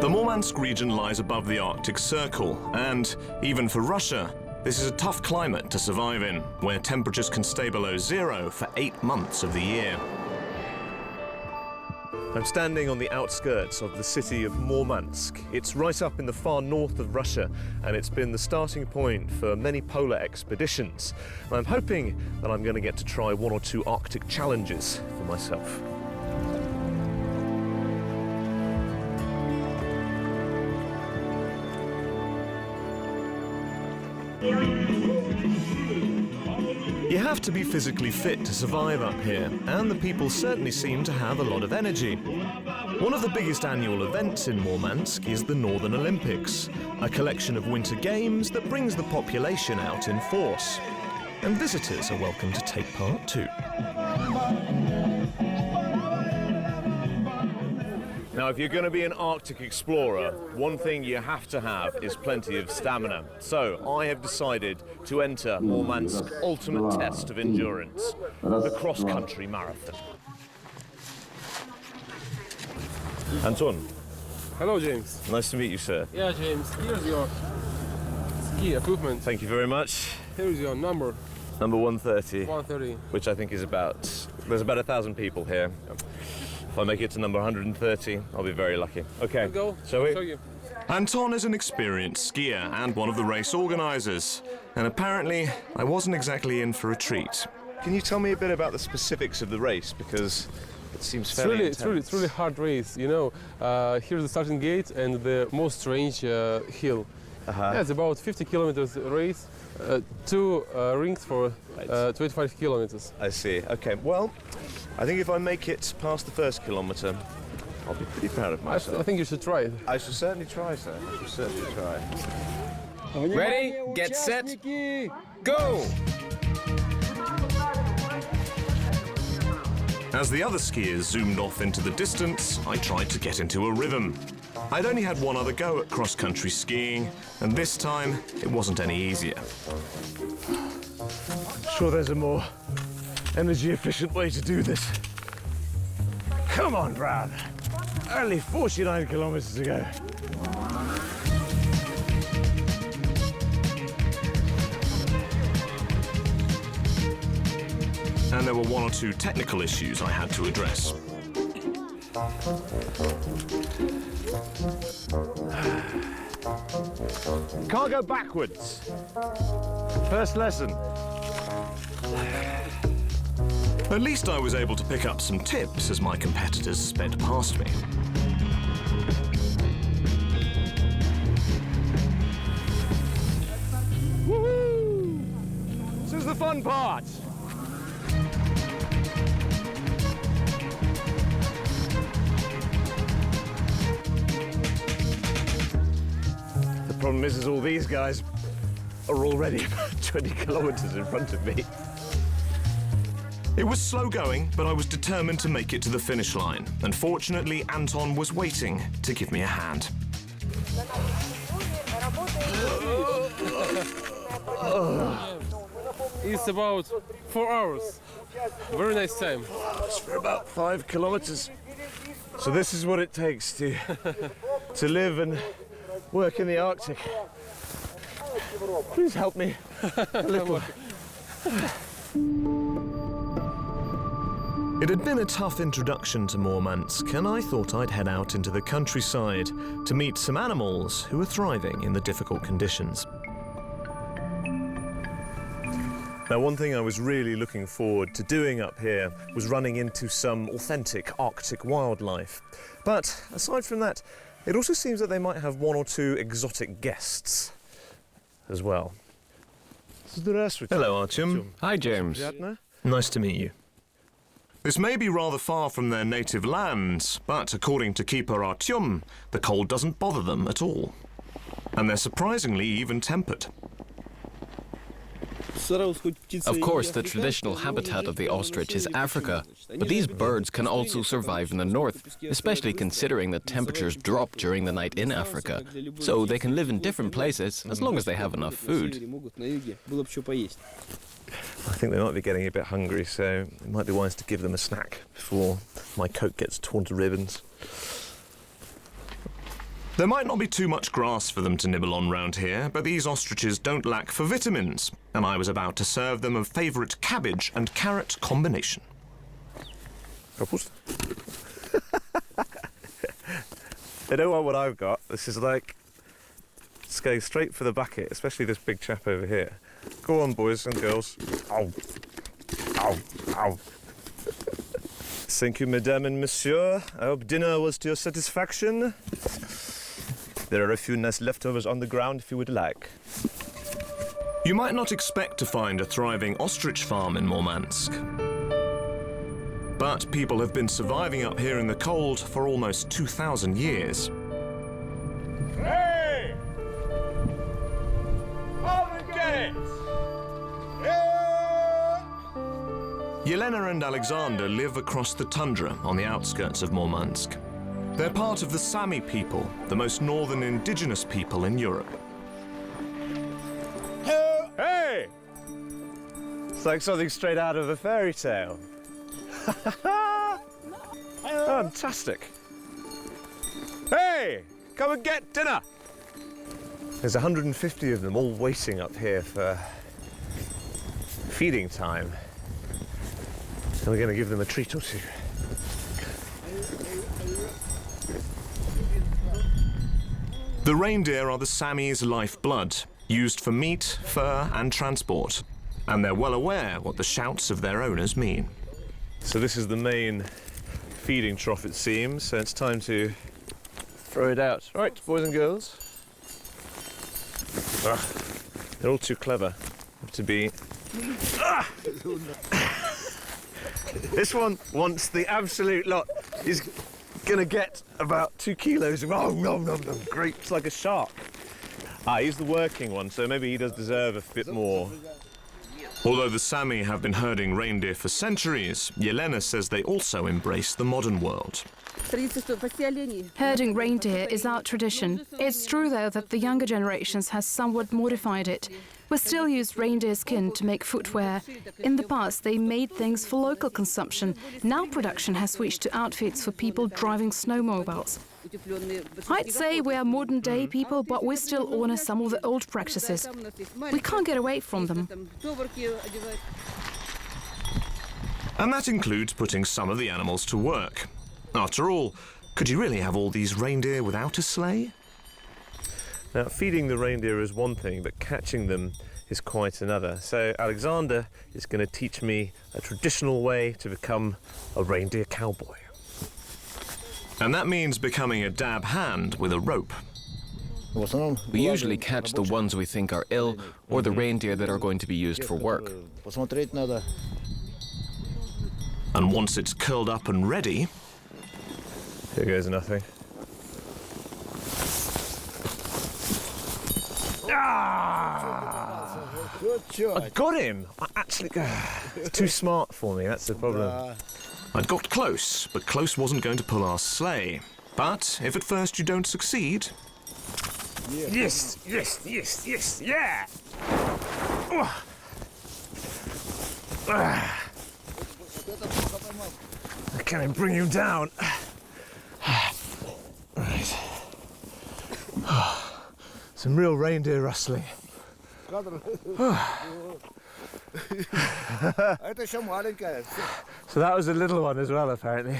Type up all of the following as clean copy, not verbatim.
The Murmansk region lies above the Arctic Circle, and even for Russia, this is a tough climate to survive in, where temperatures can stay below zero for 8 months of the year. I'm standing on the outskirts of the city of Murmansk. It's right up in the far north of Russia, and it's been the starting point for many polar expeditions. And I'm hoping that I'm going to get to try 1 or 2 Arctic challenges for myself. You have to be physically fit to survive up here, and the people certainly seem to have a lot of energy. One of the biggest annual events in Murmansk is the Northern Olympics, a collection of winter games that brings the population out in force. And visitors are welcome to take part too. Now, if you're going to be an Arctic explorer, one thing you have to have is plenty of stamina. So I have decided to enter Murmansk's ultimate test of endurance, the cross-country marathon. Anton. Hello, James. Nice to meet you, sir. Yeah, James. Here's your ski equipment. Thank you very much. Here's your number. Number 130. 130. Which I think is there's about 1,000 people here. If I make it to number 130, I'll be very lucky. Okay, go. Shall we? Show you. Anton is an experienced skier and one of the race organisers. And apparently, I wasn't exactly in for a treat. Can you tell me a bit about the specifics of the race? Because it seems fairly intense. It's really hard race, you know. Here's the starting gate and the most strange hill. Yeah, it's about 50 kilometers race, 2 rings for 25 kilometers. I see. Okay, well, I think if I make it past the first kilometre, I'll be pretty proud of myself. I think you should try it. I shall certainly try, sir. I shall certainly try. Ready, get set, go! As the other skiers zoomed off into the distance, I tried to get into a rhythm. I'd only had one other go at cross-country skiing, and this time it wasn't any easier. Sure, there's a more energy-efficient way to do this. Come on, Brad. Only 49 kilometers to go. And there were 1 or 2 technical issues I had to address. Can't go backwards. First lesson. At least I was able to pick up some tips as my competitors sped past me. Woohoo! This is the fun part. The problem is all these guys are already about 20 kilometers in front of me. It was slow going, but I was determined to make it to the finish line. And fortunately, Anton was waiting to give me a hand. It's about 4 hours. Very nice time. It's for about 5 kilometers. So this is what it takes to live and work in the Arctic. Please help me a little. It had been a tough introduction to Murmansk, and I thought I'd head out into the countryside to meet some animals who were thriving in the difficult conditions. Now, one thing I was really looking forward to doing up here was running into some authentic Arctic wildlife. But aside from that, it also seems that they might have 1 or 2 exotic guests as well. Hello, Artyom. Hi, James. Nice to meet you. This may be rather far from their native lands, but according to keeper Artyom, the cold doesn't bother them at all. And they're surprisingly even-tempered. Of course, the traditional habitat of the ostrich is Africa, but these birds can also survive in the north, especially considering that temperatures drop during the night in Africa. So they can live in different places as long as they have enough food. I think they might be getting a bit hungry, so it might be wise to give them a snack before my coat gets torn to ribbons. There might not be too much grass for them to nibble on round here, but these ostriches don't lack for vitamins, and I was about to serve them a favourite cabbage and carrot combination. Couples? They don't want what I've got. This is like, it's going straight for the bucket, especially this big chap over here. Go on, boys and girls. Ow. Ow. Ow. Thank you, madame and monsieur. I hope dinner was to your satisfaction. There are a few nice leftovers on the ground if you would like. You might not expect to find a thriving ostrich farm in Murmansk. But people have been surviving up here in the cold for almost 2,000 years. Hey! Open the gates! Yelena and Alexander live across the tundra on the outskirts of Murmansk. They're part of the Sami people, the most northern indigenous people in Europe. Hey! It's like something straight out of a fairy tale. Fantastic. Hey! Come and get dinner! There's 150 of them all waiting up here for feeding time. And we're going to give them a treat or two. The reindeer are the Samis' lifeblood, used for meat, fur and transport. And they're well aware what the shouts of their owners mean. So this is the main feeding trough, it seems, so it's time to throw it out. Right, boys and girls. They're all too clever to be... This one wants the absolute lot. He's gonna get about 2 kilos of, oh, no, great, it's like a shark. He's the working one, so maybe he does deserve a bit more. Although the Sami have been herding reindeer for centuries, Yelena says they also embrace the modern world. Herding reindeer is our tradition. It's true, though, that the younger generations has somewhat modified it. We still use reindeer skin to make footwear. In the past, they made things for local consumption. Now production has switched to outfits for people driving snowmobiles. I'd say we are modern-day people, but we still honor some of the old practices. We can't get away from them. And that includes putting some of the animals to work. After all, could you really have all these reindeer without a sleigh? Now, feeding the reindeer is one thing, but catching them is quite another. So Alexander is going to teach me a traditional way to become a reindeer cowboy. And that means becoming a dab hand with a rope. We usually catch the ones we think are ill or the reindeer that are going to be used for work. And once it's curled up and ready... Here goes nothing. Ah! I got him! I actually... It's too smart for me, that's the problem. I'd got close, but close wasn't going to pull our sleigh. But if at first you don't succeed... Yes, yeah! Can I bring you down? Right. Some real reindeer rustling. So that was a little one as well, apparently.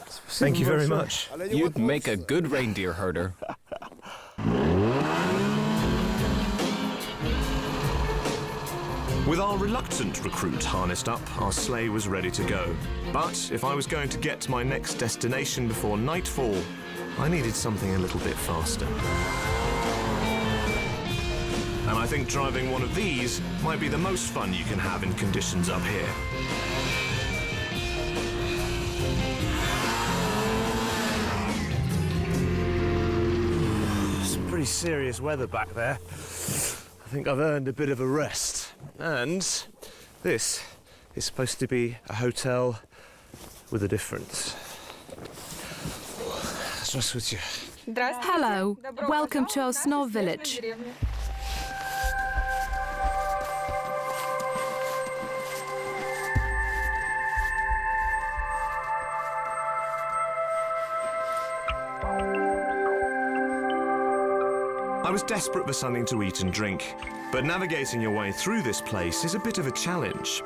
Thank you very much. You'd make a good reindeer herder. With our reluctant recruit harnessed up, our sleigh was ready to go. But if I was going to get to my next destination before nightfall, I needed something a little bit faster. And I think driving one of these might be the most fun you can have in conditions up here. Some pretty serious weather back there. I think I've earned a bit of a rest. And this is supposed to be a hotel with a difference. Здравствуйте. Hello, welcome to our snow village. I was desperate for something to eat and drink, but navigating your way through this place is a bit of a challenge.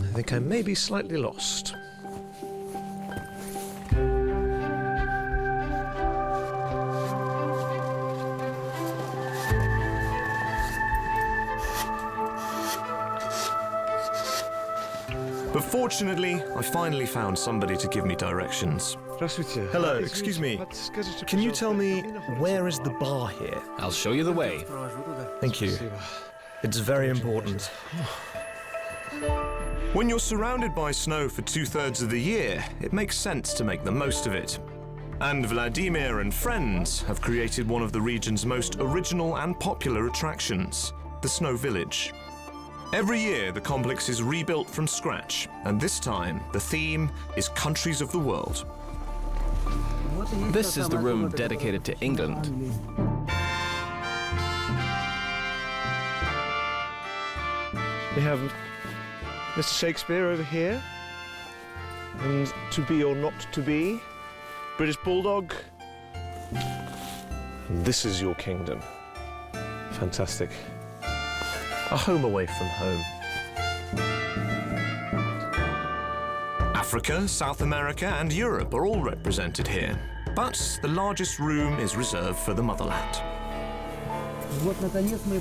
I think I may be slightly lost. But fortunately, I finally found somebody to give me directions. Hello, excuse me. Can you tell me where is the bar here? I'll show you the way. Thank you. It's very important. When you're surrounded by snow for 2/3 of the year, it makes sense to make the most of it. And Vladimir and friends have created one of the region's most original and popular attractions, the Snow Village. Every year, the complex is rebuilt from scratch, and this time, the theme is countries of the world. This is the room dedicated to England. We have Mr. Shakespeare over here, and To Be or Not to Be, British Bulldog. And this is your kingdom. Fantastic. A home away from home. Africa, South America, and Europe are all represented here, but the largest room is reserved for the motherland.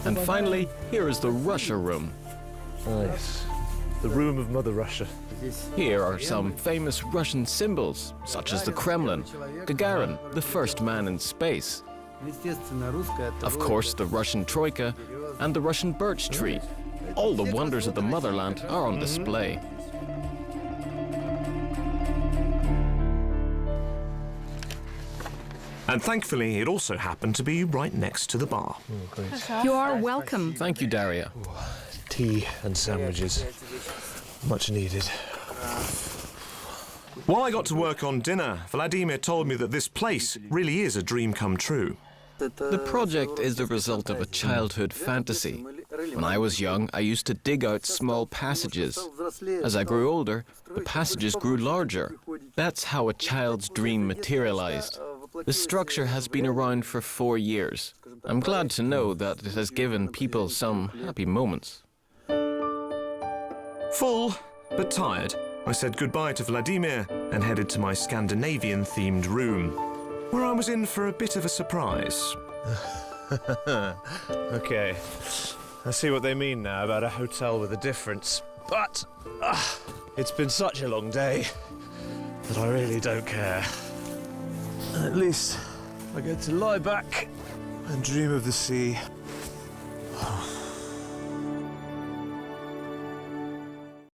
And finally, here is the Russia room. Nice. The room of Mother Russia. Here are some famous Russian symbols, such as the Kremlin, Gagarin, the first man in space, of course the Russian troika, and the Russian birch tree. All the wonders of the motherland are on display. And thankfully, it also happened to be right next to the bar. You are welcome. Thank you, Daria. Tea and sandwiches. Much needed. While I got to work on dinner, Vladimir told me that this place really is a dream come true. The project is the result of a childhood fantasy. When I was young, I used to dig out small passages. As I grew older, the passages grew larger. That's how a child's dream materialized. The structure has been around for 4 years. I'm glad to know that it has given people some happy moments. Full, but tired, I said goodbye to Vladimir and headed to my Scandinavian-themed room, where I was in for a bit of a surprise. Okay, I see what they mean now about a hotel with a difference. But it's been such a long day that I really don't care. At least I get to lie back and dream of the sea